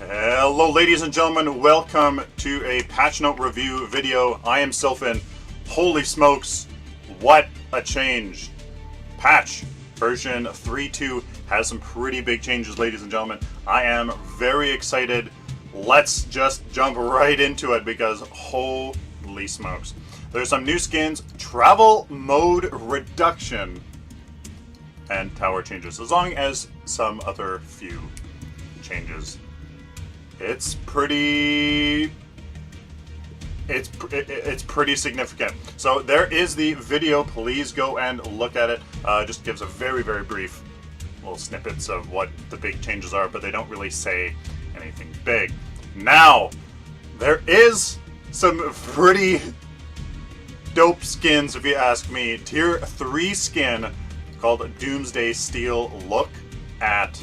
Hello ladies and gentlemen, welcome to a patch note review video. I am Sylphin. Holy smokes, what a change. Patch version 3.2 has some pretty big changes, ladies and gentlemen. I am very excited. Let's just jump right into it because holy smokes. There's some new skins, travel mode reduction, and tower changes, as long as some other few changes. It's pretty significant. So there is the video. Please go and look at it. Just gives a very brief little snippets of what the big changes are, but they don't really say anything big. Now, there is some pretty dope skins, if you ask me. Tier 3 skin called Doomsday Steel. Look at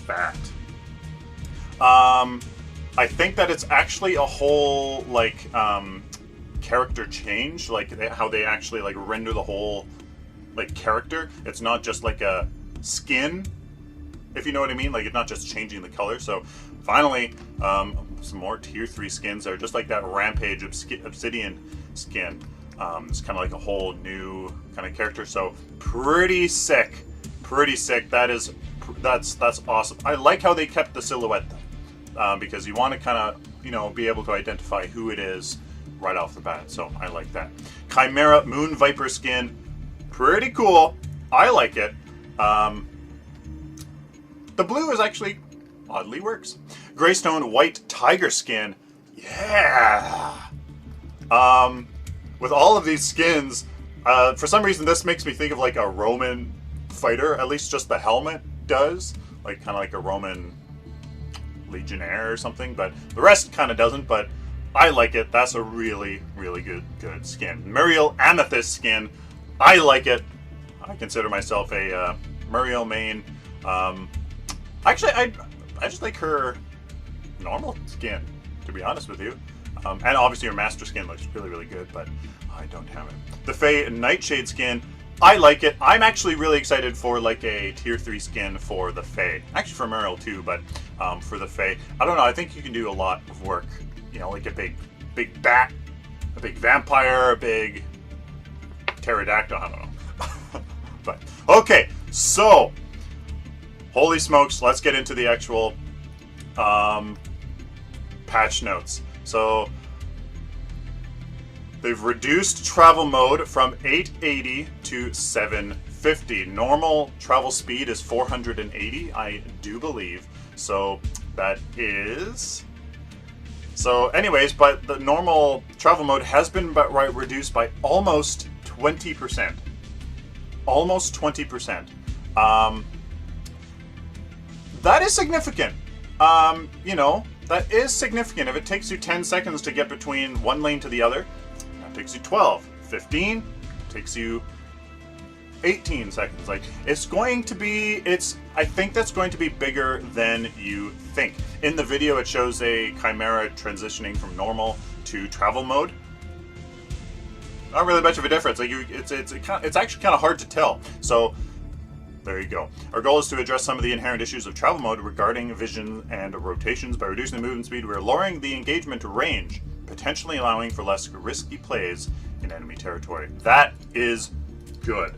that. I think that it's actually a whole character change, like how they actually render the whole character. It's not just like a skin, if you know what I mean. It's not just changing the color. So finally, some more tier 3 skins that are just like that Rampage Obsidian skin. It's kind of like a whole new kind of character. So pretty sick. That's awesome. I like how they kept the silhouette though. Because you want to kind of, be able to identify who it is right off the bat. So I like that. Chimera Moon Viper skin, pretty cool. I like it. The blue is actually oddly works. Greystone White Tiger skin, yeah. With all of these skins, for some reason this makes me think of like a Roman fighter. At least just the helmet does, kind of like a Roman Legionnaire or something, but the rest kind of doesn't. But I like it. That's a really good skin. Muriel Amethyst skin, I like it. I consider myself a Muriel main. Actually, I just like her normal skin, to be honest with you. And obviously her master skin looks really good, but I don't have it. The Fae Nightshade skin, I like it. I'm actually really excited for a tier 3 skin for the Fae. Actually for Muriel too, but for the Fae, I don't know. I think you can do a lot of work. Like a big bat, a big vampire, a big pterodactyl. I don't know. But okay, so holy smokes, let's get into the actual patch notes. So they've reduced travel mode from 880 to 750. Normal travel speed is 480, I do believe. So that is... So anyways, but the normal travel mode has been reduced by almost 20%. Almost 20%. That is significant. That is significant. If it takes you 10 seconds to get between one lane to the other, that takes you 12. 15 takes you 18 seconds. It's going to be, I think that's going to be bigger than you think. In the video, it shows a Chimera transitioning from normal to travel mode. Not really much of a difference. It's actually kind of hard to tell. So there you go. Our goal is to address some of the inherent issues of travel mode regarding vision and rotations. By reducing the movement speed, we're lowering the engagement range, potentially allowing for less risky plays in enemy territory. That is good.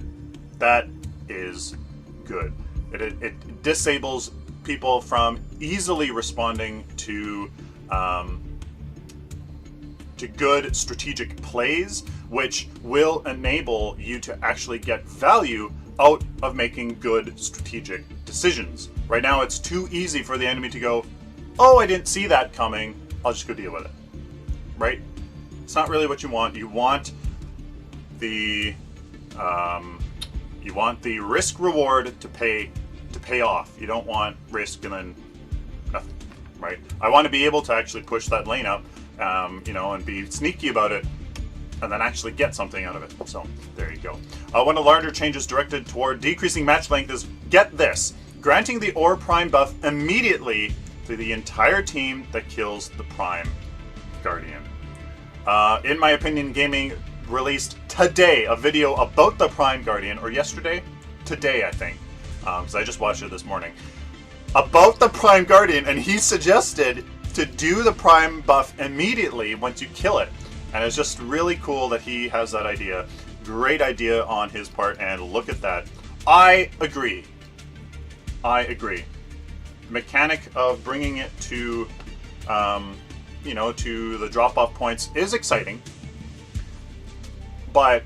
That is good. It disables people from easily responding to good strategic plays, which will enable you to actually get value out of making good strategic decisions. Right now, it's too easy for the enemy to go, "Oh, I didn't see that coming. I'll just go deal with it." Right? It's not really what you want. You want the risk reward to pay off. You don't want risk and then nothing, right? I want to be able to actually push that lane up, and be sneaky about it, and then actually get something out of it. So there you go. One of the larger changes directed toward decreasing match length is, get this, granting the Ore Prime buff immediately to the entire team that kills the Prime Guardian. In my opinion, gaming released today a video about the Prime Guardian, or yesterday? Today, I think, because I just watched it this morning. about the Prime Guardian, and he suggested to do the Prime buff immediately once you kill it. And it's just really cool that he has that idea. Great idea on his part, and look at that. I agree. I agree. The mechanic of bringing it to, you know, to the drop-off points is exciting. But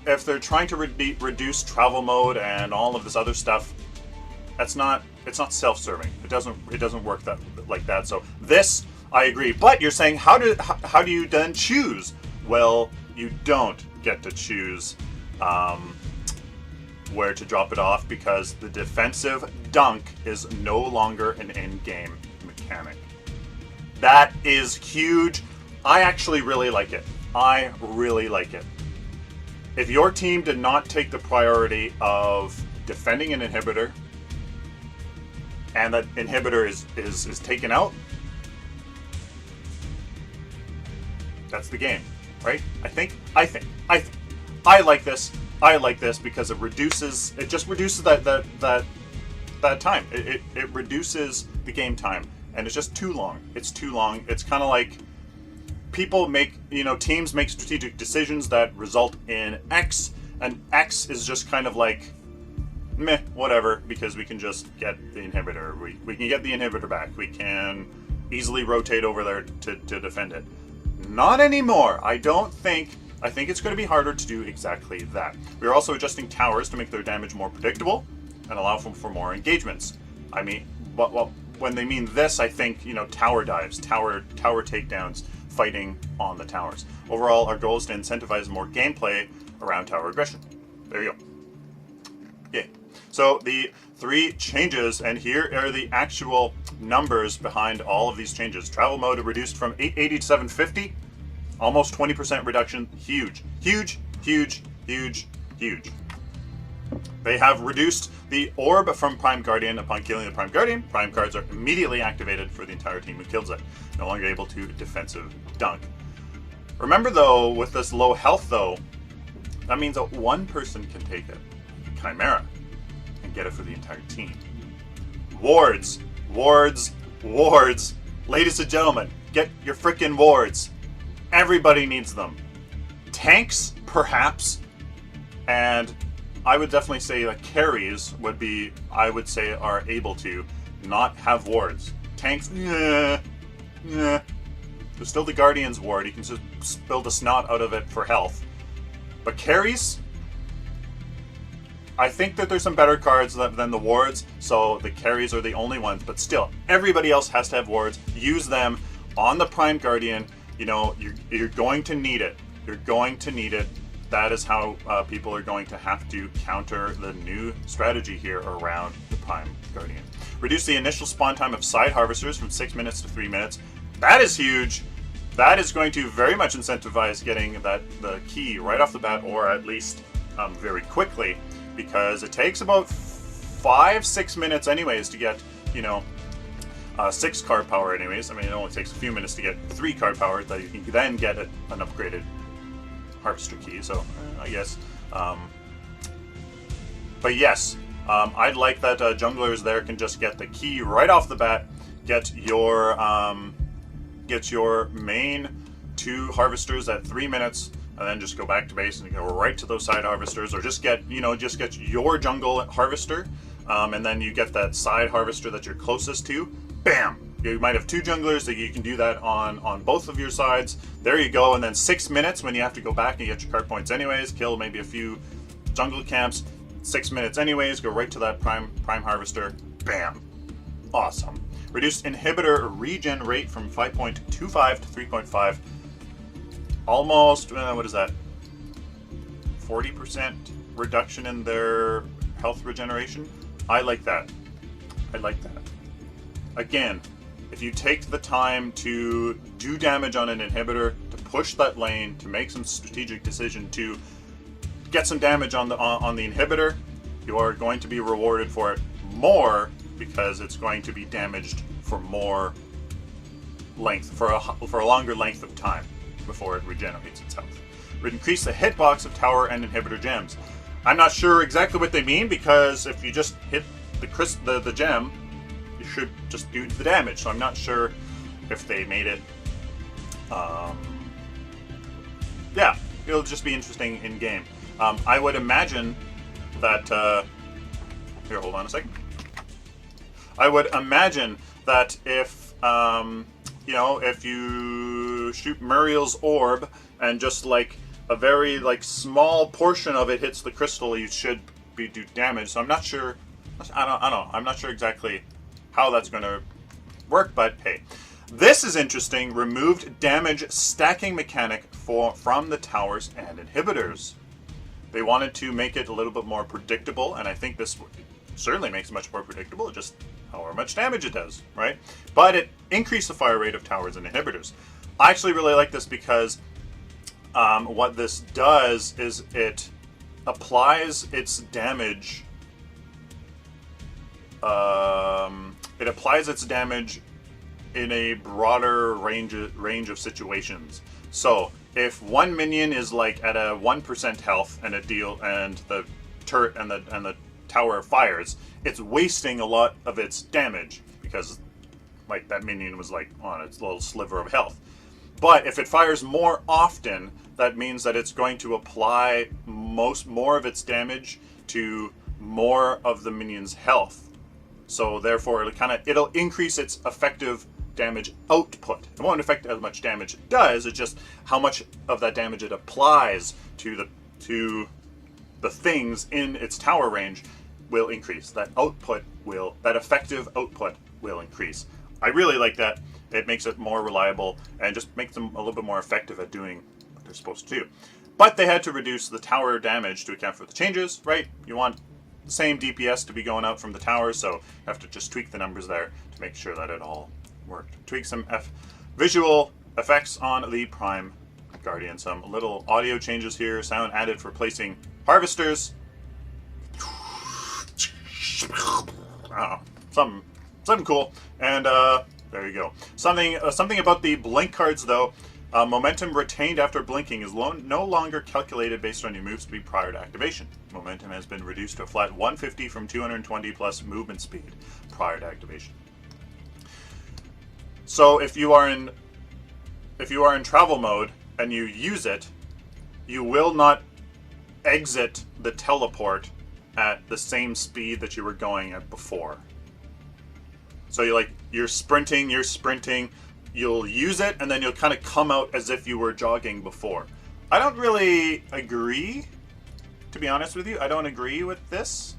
if they're trying to reduce travel mode and all of this other stuff, it's not self-serving. It doesn't work like that. So this, I agree. But you're saying how do you then choose? Well, you don't get to choose where to drop it off, because the defensive dunk is no longer an in-game mechanic. That is huge. I actually really like it. I really like it. If your team did not take the priority of defending an inhibitor, and that inhibitor is taken out, that's the game, right? I like this. I like this because it just reduces that time. It reduces the game time, and it's just too long. It's too long. It's kind of like people make, teams make strategic decisions that result in X, and X is just kind of like, meh, whatever, because we can just get the inhibitor. We can get the inhibitor back. We can easily rotate over there to defend it. Not anymore. I think it's going to be harder to do exactly that. We're also adjusting towers to make their damage more predictable and allow for more engagements. I mean, when they mean this, I think, tower dives, tower takedowns, fighting on the towers. Overall, our goal is to incentivize more gameplay around tower aggression. There you go. Yeah. So the 3 changes, and here are the actual numbers behind all of these changes. Travel mode reduced from 880 to 750. Almost 20% reduction. Huge. Huge, huge, huge, huge. They have reduced the orb from Prime Guardian. Upon killing the Prime Guardian, Prime cards are immediately activated for the entire team who kills it. No longer able to defensive dunk. Remember though, with this low health though, that means that one person can take it. Chimera. And get it for the entire team. Wards. Wards. Wards. Ladies and gentlemen, get your frickin' wards. Everybody needs them. Tanks, perhaps, and I would definitely say that carries would be, I would say, are able to not have wards. Tanks, yeah. There's still the Guardian's ward. You can just spill the snot out of it for health. But carries, I think that there's some better cards than the wards, so the carries are the only ones. But still, everybody else has to have wards. Use them on the Prime Guardian. You're going to need it. You're going to need it. That is how people are going to have to counter the new strategy here around the Prime Guardian. Reduce the initial spawn time of side harvesters from 6 minutes to 3 minutes. That is huge. That is going to very much incentivize getting the key right off the bat, or at least very quickly, because it takes about 5-6 minutes anyways to get 6 card power anyways. I mean, it only takes a few minutes to get 3 card power that you can then get an upgraded harvester key, so I guess. But yes, I'd like that junglers there can just get the key right off the bat, get your main 2 harvesters at 3 minutes, and then just go back to base and go right to those side harvesters, or just get your jungle harvester, and then you get that side harvester that you're closest to. Bam! You might have 2 junglers that you can do that on both of your sides. There you go. And then 6 minutes when you have to go back and get your card points anyways, kill maybe a few jungle camps. 6 minutes anyways, go right to that prime harvester. Bam! Awesome. Reduced inhibitor regen rate from 5.25 to 3.5. Almost, what is that? 40% reduction in their health regeneration. I like that. I like that. Again, if you take the time to do damage on an inhibitor, to push that lane, to make some strategic decision, to get some damage on the inhibitor, you are going to be rewarded for it more, because it's going to be damaged for more length, for a longer length of time before it regenerates its health. Increase the hitbox of tower and inhibitor gems. I'm not sure exactly what they mean, because if you just hit the gem, should just do the damage. So I'm not sure if they made it. Yeah, it'll just be interesting in game. I would imagine that. Here, hold on a second. I would imagine that if you know, if you shoot Muriel's orb and just like a very like small portion of it hits the crystal, you should do damage. So I'm not sure. I don't know. I'm not sure exactly how that's going to work, but hey. This is interesting. Removed damage stacking mechanic from the towers and inhibitors. They wanted to make it a little bit more predictable, and I think this certainly makes it much more predictable, just however much damage it does, right? But it increased the fire rate of towers and inhibitors. I actually really like this because what this does is it applies its damage. It applies its damage in a broader range of situations. So if one minion is like at a 1% health and the turret and the tower fires, it's wasting a lot of its damage because like that minion was like on its little sliver of health. But if it fires more often, that means that it's going to apply more of its damage to more of the minion's health. So therefore it'll increase its effective damage output. It won't affect as much damage it does, it's just how much of that damage it applies to the things in its tower range will increase. That effective output will increase. I really like that. It makes it more reliable and just makes them a little bit more effective at doing what they're supposed to do. But they had to reduce the tower damage to account for the changes, right? You want the same DPS to be going out from the towers, so you have to just tweak the numbers there to make sure that it all worked. Tweak some visual effects on the Prime Guardian. Some little audio changes here. Sound added for placing harvesters. Something cool. And there you go. Something about the blink cards though. Momentum retained after blinking is no longer calculated based on your move speed prior to activation. Momentum has been reduced to a flat 150 from 220 plus movement speed prior to activation. So if you are in travel mode and you use it, you will not exit the teleport at the same speed that you were going at before. So you're sprinting, you'll use it, and then you'll kind of come out as if you were jogging before. I don't really agree, to be honest with you. I don't agree with this.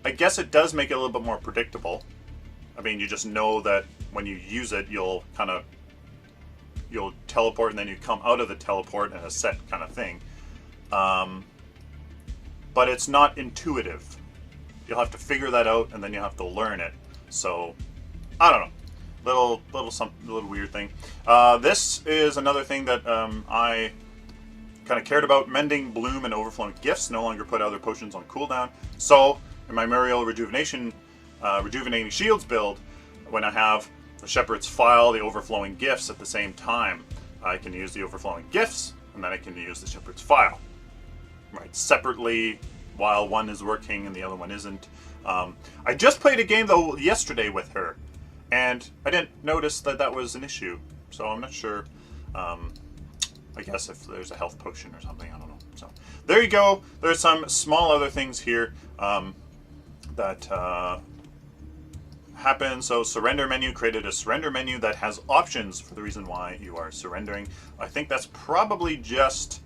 I guess it does make it a little bit more predictable. I mean, you just know that when you use it, you'll teleport and then you come out of the teleport in a set kind of thing. But it's not intuitive. You'll have to figure that out and then you'll have to learn it. So, I don't know. Little weird thing. This is another thing that I kind of cared about. Mending, Bloom, and Overflowing Gifts no longer put other potions on cooldown. So, in my Muriel Rejuvenating Shields build, when I have the Shepherd's File, the Overflowing Gifts at the same time, I can use the Overflowing Gifts, and then I can use the Shepherd's File. Right, separately, while one is working and the other one isn't. I just played a game, though, yesterday with her, and I didn't notice that was an issue, so I'm not sure. I guess if there's a health potion or something, I don't know. So there you go. There's some small other things here that happen. So surrender menu created a surrender menu that has options for the reason why you are surrendering. I think that's probably just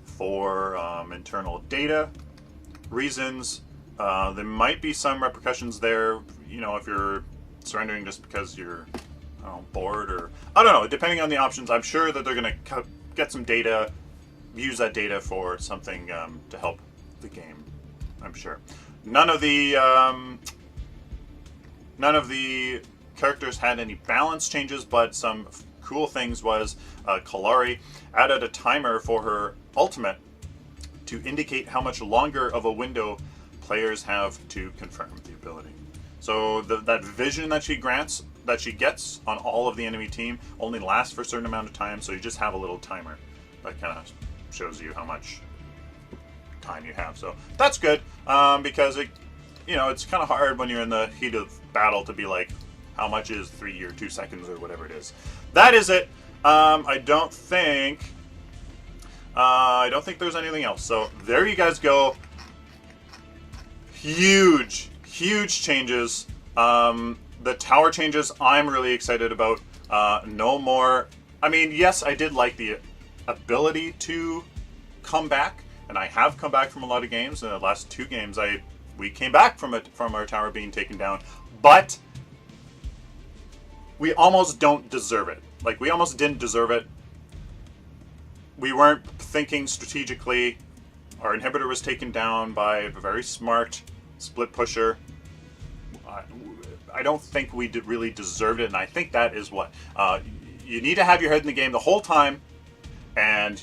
for internal data reasons. There might be some repercussions there, you know, if you're surrendering just because you're bored, or I don't know, depending on the options. I'm sure that they're going to get some data, use that data for something to help the game, I'm sure. None of the characters had any balance changes, but some cool things was Kalari added a timer for her ultimate to indicate how much longer of a window players have to confirm the ability. So that vision that she gets on all of the enemy team only lasts for a certain amount of time, so you just have a little timer that kind of shows you how much time you have. So that's good, because you know, it's kind of hard when you're in the heat of battle to be like, how much is 3 or 2 seconds or whatever it is. That is it. I don't think there's anything else. So there you guys go. Huge changes. The tower changes I'm really excited about. No more. I mean, yes, I did like the ability to come back, and I have come back from a lot of games. In the last 2 games, we came back from our tower being taken down, but we almost don't deserve it. Like, we almost didn't deserve it. We weren't thinking strategically. Our inhibitor was taken down by a very smart split pusher. I don't think we really deserved it, and I think that is what. You need to have your head in the game the whole time, and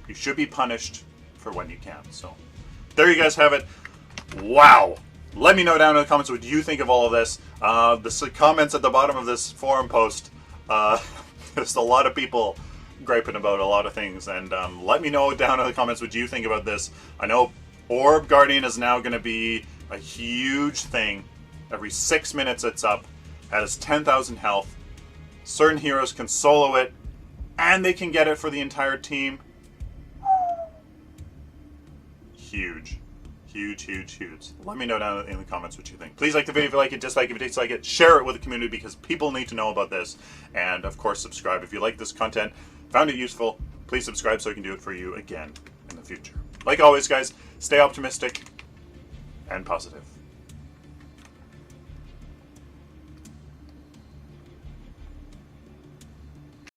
you should be punished for when you can. So, there you guys have it. Wow. Let me know down in the comments what you think of all of this. The comments at the bottom of this forum post, there's a lot of people griping about a lot of things, and let me know down in the comments what you think about this. I know Orb Guardian is now going to be a huge thing. Every 6 minutes it's up, has 10,000 health. Certain heroes can solo it, and they can get it for the entire team. Huge. Let me know down in the comments what you think. Please like the video if you like it, dislike it if you dislike it, share it with the community because people need to know about this. And of course, subscribe if you like this content, found it useful. Please subscribe so I can do it for you again in the future. Like always, guys, stay optimistic and positive.